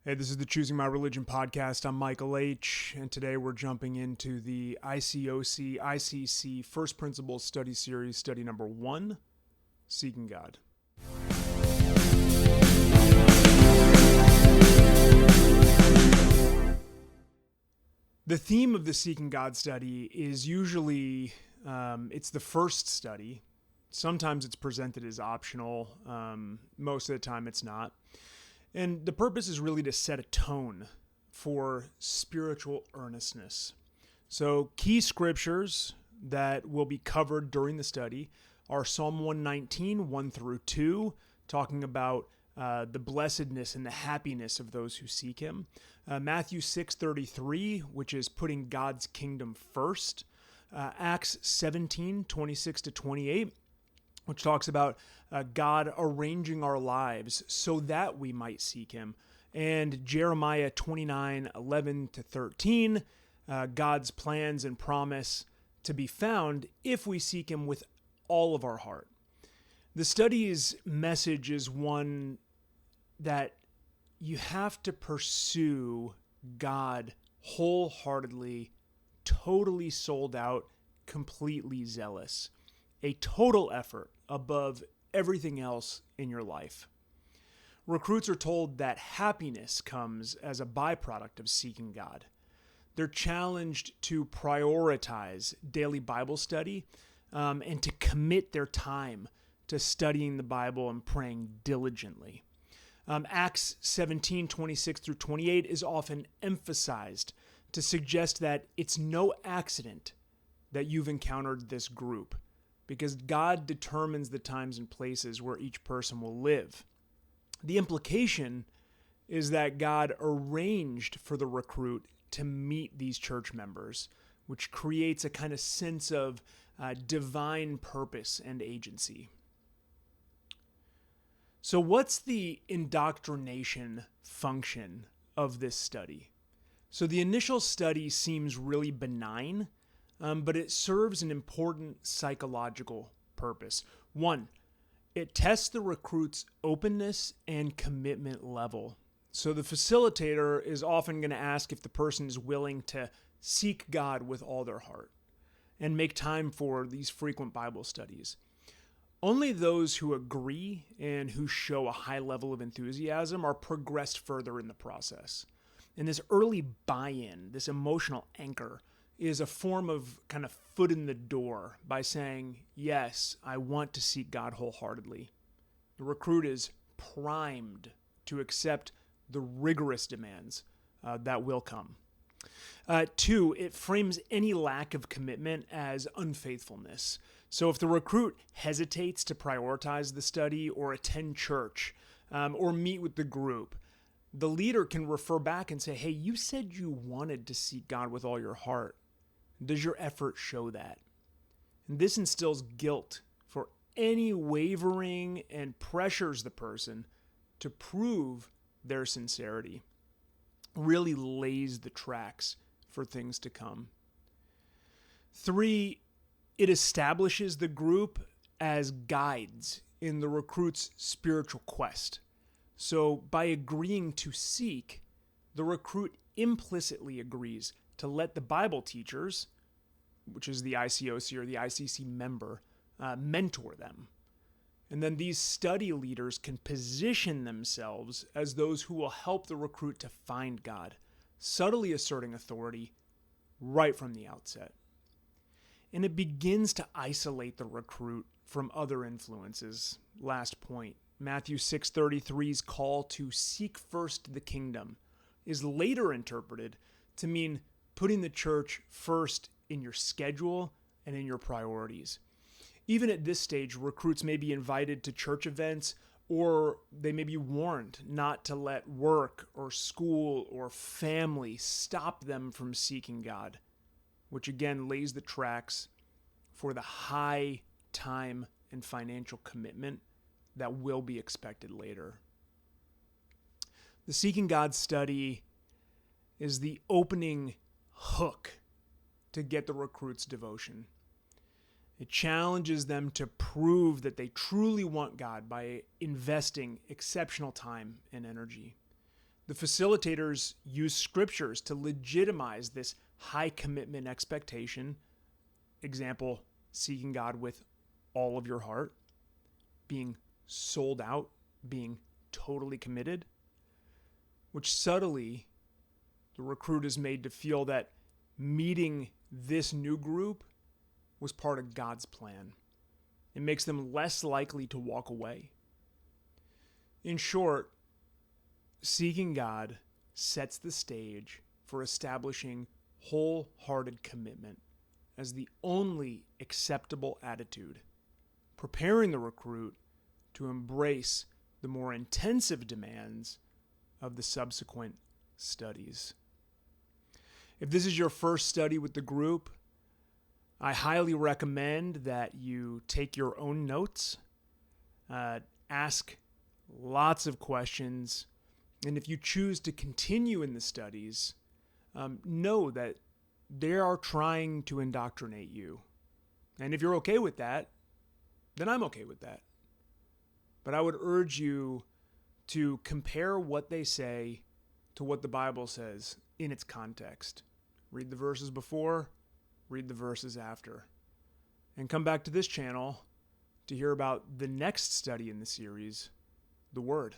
Hey, this is the Choosing My Religion podcast. I'm Michael H., and today we're jumping into the ICOC ICC First Principles Study Series, study number 1, Seeking God. The theme of the Seeking God study is usually, it's the first study. Sometimes it's presented as optional. Most of the time it's not. And the purpose is really to set a tone for spiritual earnestness. So key scriptures that will be covered during the study are Psalm 119, 1 through 2, talking about the blessedness and the happiness of those who seek him. Matthew 6:33, which is putting God's kingdom first. Acts 17, 26 to 28, which talks about God arranging our lives so that we might seek him. And Jeremiah 29, 11 to 13, God's plans and promise to be found if we seek him with all of our heart. The study's message is one that you have to pursue God wholeheartedly, totally sold out, completely zealous. A total effort above everything else in your life. Recruits are told that happiness comes as a byproduct of seeking God. They're challenged to prioritize daily Bible study and to commit their time to studying the Bible and praying diligently. Acts 17, 26 through 28 is often emphasized to suggest that it's no accident that you've encountered this group, because God determines the times and places where each person will live. The implication is that God arranged for the recruit to meet these church members, which creates a kind of sense of divine purpose and agency. So what's the indoctrination function of this study? So the initial study seems really benign, but it serves an important psychological purpose. 1, it tests the recruit's openness and commitment level. So the facilitator is often going to ask if the person is willing to seek God with all their heart and make time for these frequent Bible studies. Only those who agree and who show a high level of enthusiasm are progressed further in the process. And this early buy-in, this emotional anchor, is a form of kind of foot in the door by saying, yes, I want to seek God wholeheartedly. The recruit is primed to accept the rigorous demands that will come. 2, it frames any lack of commitment as unfaithfulness. So if the recruit hesitates to prioritize the study or attend church or meet with the group, the leader can refer back and say, hey, you said you wanted to seek God with all your heart. Does your effort show that? And this instills guilt for any wavering and pressures the person to prove their sincerity. Really lays the tracks for things to come. 3, it establishes the group as guides in the recruit's spiritual quest. So by agreeing to seek, the recruit implicitly agrees to let the Bible teachers, which is the ICOC or the ICC member, mentor them. And then these study leaders can position themselves as those who will help the recruit to find God, subtly asserting authority right from the outset. And it begins to isolate the recruit from other influences. Last point, Matthew 6:33's call to seek first the kingdom is later interpreted to mean putting the church first in your schedule and in your priorities. Even at this stage, recruits may be invited to church events, or they may be warned not to let work or school or family stop them from seeking God, which again lays the tracks for the high time and financial commitment that will be expected later. The Seeking God study is the opening hook to get the recruit's devotion. It challenges them to prove that they truly want God by investing exceptional time and energy. The facilitators use scriptures to legitimize this high commitment expectation. Example, seeking God with all of your heart, being sold out, being totally committed, which subtly the recruit is made to feel that meeting this new group was part of God's plan. It makes them less likely to walk away. In short, seeking God sets the stage for establishing wholehearted commitment as the only acceptable attitude, preparing the recruit to embrace the more intensive demands of the subsequent studies. If this is your first study with the group, I highly recommend that you take your own notes, ask lots of questions, and if you choose to continue in the studies, know that they are trying to indoctrinate you. And if you're okay with that, then I'm okay with that. But I would urge you to compare what they say to what the Bible says in its context. Read the verses before, read the verses after. And come back to this channel to hear about the next study in the series, the Word.